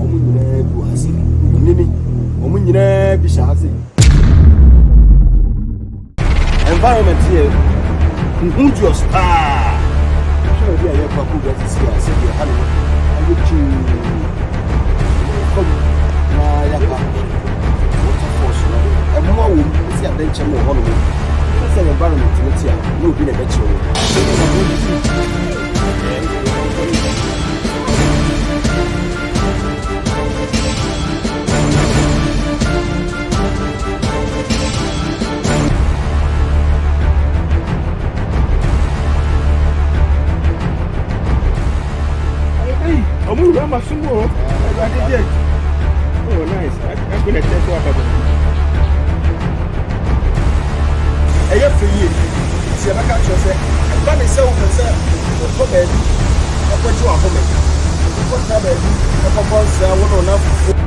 omunyina bi wase onini omunyina bi shaase environment here just sure be a papu that is here say the hello and you come na ya pa waterfalls no e mo awo si adenche mo ho no say environment no tia no be na be che I'm a single. Oh, nice. I'm going to test what happened. I have for you. See, I can't say, I'm going to sell myself. What bed? I put you a home. What bed? I propose I want enough.